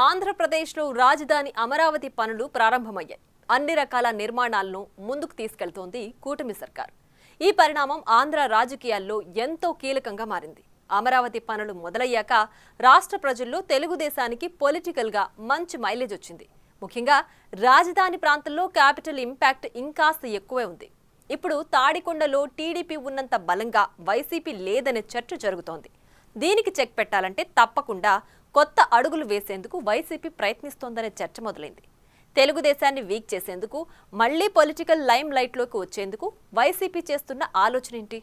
ఆంధ్రప్రదేశ్లో రాజధాని అమరావతి పనులు ప్రారంభమయ్యాయి. అన్ని రకాల నిర్మాణాలను ముందుకు తీసుకెళ్తోంది కూటమి సర్కార్. ఈ పరిణామం ఆంధ్ర రాజకీయాల్లో ఎంతో కీలకంగా మారింది. అమరావతి పనులు మొదలయ్యాక రాష్ట్ర ప్రజల్లో తెలుగుదేశానికి పొలిటికల్ గా మంచి మైలేజ్ వచ్చింది. ముఖ్యంగా రాజధాని ప్రాంతంలో క్యాపిటల్ ఇంపాక్ట్ ఇంకాస్త ఎక్కువే ఉంది. ఇప్పుడు తాడికొండలో టీడీపీ ఉన్నంత బలంగా వైసీపీ లేదనే చర్చ జరుగుతోంది. దీనికి చెక్ పెట్టాలంటే తప్పకుండా కొత్త అడుగులు వేసేందుకు వైసీపీ ప్రయత్నిస్తోందనే చర్చ మొదలైంది. తెలుగుదేశాన్ని వీక్ చేసేందుకు, మళ్లీ పొలిటికల్ లైమ్ లైట్లోకి వచ్చేందుకు వైసీపీ చేస్తున్న ఆలోచన ఏంటి?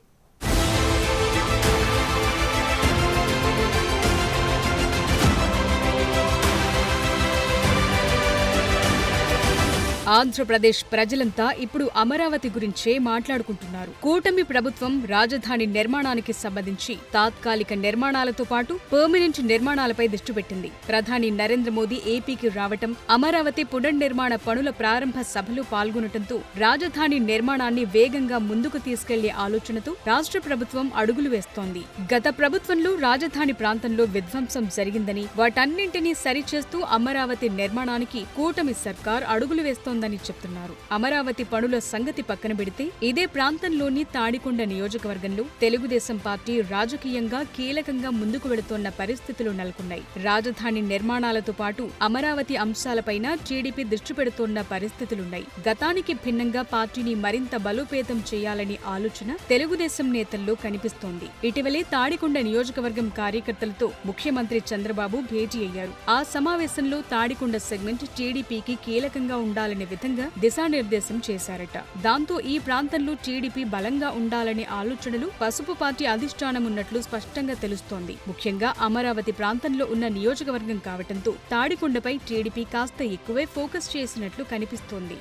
ఆంధ్రప్రదేశ్ ప్రజలంతా ఇప్పుడు అమరావతి గురించే మాట్లాడుకుంటున్నారు. కూటమి ప్రభుత్వం రాజధాని నిర్మాణానికి సంబంధించి తాత్కాలిక నిర్మాణాలతో పాటు పర్మనెంట్ నిర్మాణాలపై దృష్టి పెట్టింది. ప్రధాని నరేంద్ర మోదీ ఏపీకి రావటం, అమరావతి పునర్నిర్మాణ పనుల ప్రారంభ సభలో పాల్గొనటంతో రాజధాని నిర్మాణాన్ని వేగంగా ముందుకు తీసుకెళ్లే ఆలోచనతో రాష్ట్ర ప్రభుత్వం అడుగులు వేస్తోంది. గత ప్రభుత్వంలో రాజధాని ప్రాంతంలో విధ్వంసం జరిగిందని, వాటన్నింటినీ సరిచేస్తూ అమరావతి నిర్మాణానికి కూటమి సర్కార్ అడుగులు వేస్తోంది చెప్తున్నారు. అమరావతి పనుల సంగతి పక్కన పెడితే ఇదే ప్రాంతంలోని తాడికొండ నియోజకవర్గంలో తెలుగుదేశం పార్టీ రాజకీయంగా కీలకంగా ముందుకు వెళుతోన్న పరిస్థితులు నెలకొన్నాయి. రాజధాని నిర్మాణాలతో పాటు అమరావతి అంశాలపైన టీడీపీ దృష్టి పెడుతోన్న పరిస్థితులున్నాయి. గతానికి భిన్నంగా పార్టీని మరింత బలోపేతం చేయాలని ఆలోచన తెలుగుదేశం నేతల్లో కనిపిస్తోంది. ఇటీవలే తాడికొండ నియోజకవర్గం కార్యకర్తలతో ముఖ్యమంత్రి చంద్రబాబు భేటీ అయ్యారు. ఆ సమావేశంలో తాడికొండ సెగ్మెంట్ టీడీపీకి కీలకంగా ఉండాలని విధంగా దిశానిర్దేశం చేశారట. దాంతో ఈ ప్రాంతంలో టీడీపీ బలంగా ఉండాలనే ఆలోచనలు పసుపు పార్టీ అధిష్టానం ఉన్నట్లు స్పష్టంగా తెలుస్తోంది. ముఖ్యంగా అమరావతి ప్రాంతంలో ఉన్న నియోజకవర్గం కావటంతో తాడికొండపై టీడీపీ కాస్త ఎక్కువే ఫోకస్ చేసినట్లు కనిపిస్తోంది.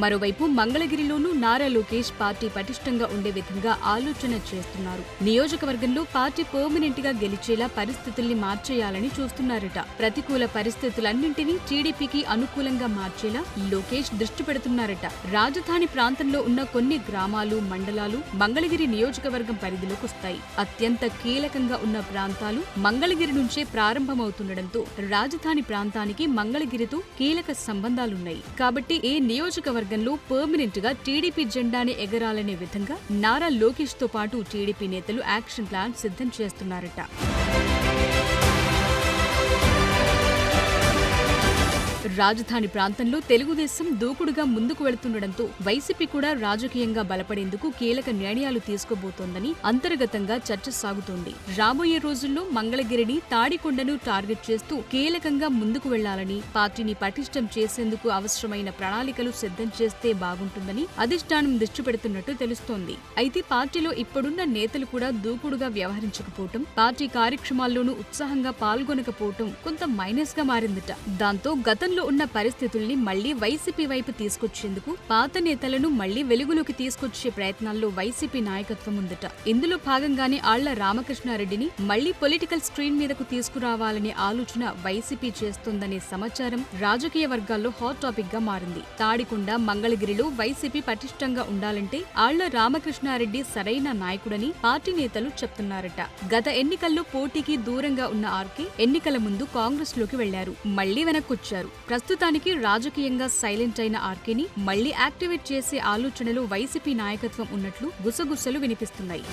మరోవైపు మంగళగిరిలోనూ నారా లోకేష్ పార్టీ పటిష్టంగా ఉండే విధంగా ఆలోచన చేస్తున్నారు. నియోజకవర్గంలో పార్టీ పర్మనెంట్ గా గెలిచేలా పరిస్థితుల్ని మార్చేయాలని చూస్తున్నారట. ప్రతికూల పరిస్థితులన్నింటినీ టీడీపీకి అనుకూలంగా మార్చేలా లోకేష్ దృష్టి పెడుతున్నారట. రాజధాని ప్రాంతంలో ఉన్న కొన్ని గ్రామాలు, మండలాలు మంగళగిరి నియోజకవర్గం పరిధిలోకి వస్తాయి. అత్యంత కీలకంగా ఉన్న ప్రాంతాలు మంగళగిరి నుంచే ప్రారంభమవుతుండటంతో రాజధాని ప్రాంతానికి మంగళగిరితో కీలక సంబంధాలున్నాయి. కాబట్టి ఏ నియోజకవర్గం పర్మనెంట్ గా టీడీపీ జెండాని ఎగరాలనే విధంగా నారా లోకేష్ తో పాటు టీడీపీ నేతలు యాక్షన్ ప్లాన్ సిద్ధం చేస్తున్నారట. రాజధాని ప్రాంతంలో తెలుగుదేశం దూకుడుగా ముందుకు వెళుతుండటంతో వైసీపీ కూడా రాజకీయంగా బలపడేందుకు కీలక నిర్ణయాలు తీసుకోబోతోందని అంతర్గతంగా చర్చ సాగుతోంది. రాబోయే రోజుల్లో మంగళగిరిని, తాడికొండను టార్గెట్ చేస్తూ కీలకంగా ముందుకు వెళ్లాలని, పార్టీని పటిష్టం చేసేందుకు అవసరమైన ప్రణాళికలు సిద్ధం చేస్తే బాగుంటుందని అధిష్టానం దృష్టి పెడుతున్నట్టు తెలుస్తోంది. అయితే పార్టీలో ఇప్పుడున్న నేతలు కూడా దూకుడుగా వ్యవహరించకపోవటం, పార్టీ కార్యక్రమాల్లోనూ ఉత్సాహంగా పాల్గొనకపోవటం కొంత మైనస్ గా మారిందట. దాంతో గతంలో ఉన్న పరిస్థితుల్ని మళ్లీ వైసీపీ వైపు తీసుకొచ్చేందుకు పాత నేతలను మళ్లీ వెలుగులోకి తీసుకొచ్చే ప్రయత్నాల్లో వైసీపీ నాయకత్వం ఉందట. ఇందులో భాగంగానే ఆళ్ల రామకృష్ణారెడ్డిని మళ్లీ పొలిటికల్ స్క్రీన్ మీదకు తీసుకురావాలనే ఆలోచన వైసీపీ చేస్తోందనే సమాచారం రాజకీయ వర్గాల్లో హాట్ టాపిక్ గా మారింది. తాడికొండ, మంగళగిరిలో వైసీపీ పటిష్టంగా ఉండాలంటే ఆళ్ల రామకృష్ణారెడ్డి సరైన నాయకుడని పార్టీ నేతలు చెప్తున్నారట. గత ఎన్నికల్లో పోటీకి దూరంగా ఉన్న ఆర్కే ఎన్నికల ముందు కాంగ్రెస్ లోకి వెళ్లారు, మళ్లీ వెనక్కొచ్చారు. ప్రస్తుతానికి రాజకీయంగా సైలెంట్ అయిన ఆర్కేని మళ్లీ యాక్టివేట్ చేసే ఆలోచనలో వైసీపీ నాయకత్వం ఉన్నట్లు గుసగుసలు వినిపిస్తున్నాయి.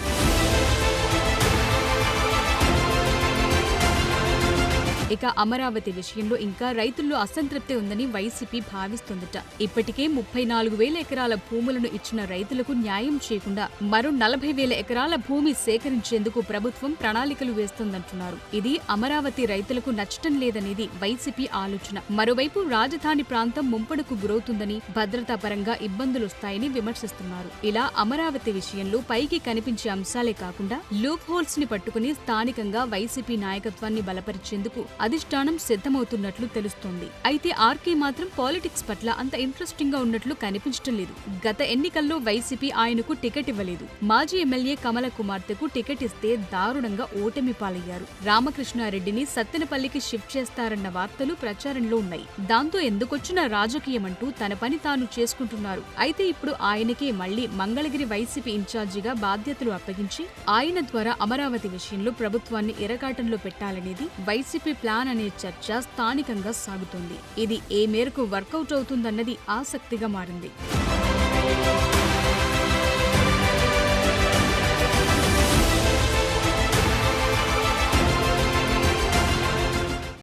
ఇక అమరావతి విషయంలో ఇంకా రైతుల్లో అసంతృప్తి ఉందని వైసీపీ భావిస్తోందట. ఇప్పటికే 34,000 ఎకరాల భూములను ఇచ్చిన రైతులకు న్యాయం చేయకుండా మరో 40,000 ఎకరాల భూమి సేకరించేందుకు ప్రభుత్వం ప్రణాళికలు వేస్తోందంటున్నారు. ఇది అమరావతి రైతులకు నచ్చటం లేదనేది వైసీపీ ఆలోచన. మరోవైపు రాజధాని ప్రాంతం ముంపడుకు గురవుతుందని, భద్రతా పరంగా ఇబ్బందులొస్తాయని విమర్శిస్తున్నారు. ఇలా అమరావతి విషయంలో పైకి కనిపించే అంశాలే కాకుండా లూప్ హోల్స్ ని పట్టుకుని స్థానికంగా వైసీపీ నాయకత్వాన్ని బలపరిచేందుకు అధిష్టానం సిద్ధమవుతున్నట్లు తెలుస్తోంది. అయితే ఆర్కే మాత్రం పాలిటిక్స్ పట్ల అంత ఇంట్రెస్టింగ్ గా ఉన్నట్లు కనిపించడం లేదు. గత ఎన్నికల్లో వైసీపీ ఆయనకు టికెట్ ఇవ్వలేదు. మాజీ ఎమ్మెల్యే కమల కుమార్తెకు టికెట్ ఇస్తే దారుణంగా ఓటమి పాలయ్యారు. రామకృష్ణారెడ్డిని సత్తెనపల్లికి షిఫ్ట్ చేస్తారన్న వార్తలు ప్రచారంలో ఉన్నాయి. దాంతో ఎందుకొచ్చిన రాజకీయమంటూ తన పని తాను చేసుకుంటున్నారు. అయితే ఇప్పుడు ఆయనకే మళ్లీ మంగళగిరి వైసీపీ ఇన్ఛార్జిగా బాధ్యతలు అప్పగించి ఆయన ద్వారా అమరావతి విషయంలో ప్రభుత్వాన్ని ఇరకాటంలో పెట్టాలనేది వైసీపీ ప్లాన్ అనే చర్చ స్థానికంగా సాగుతోంది. ఇది ఏ మేరకు వర్కౌట్ అవుతుందన్నది ఆసక్తిగా మారింది.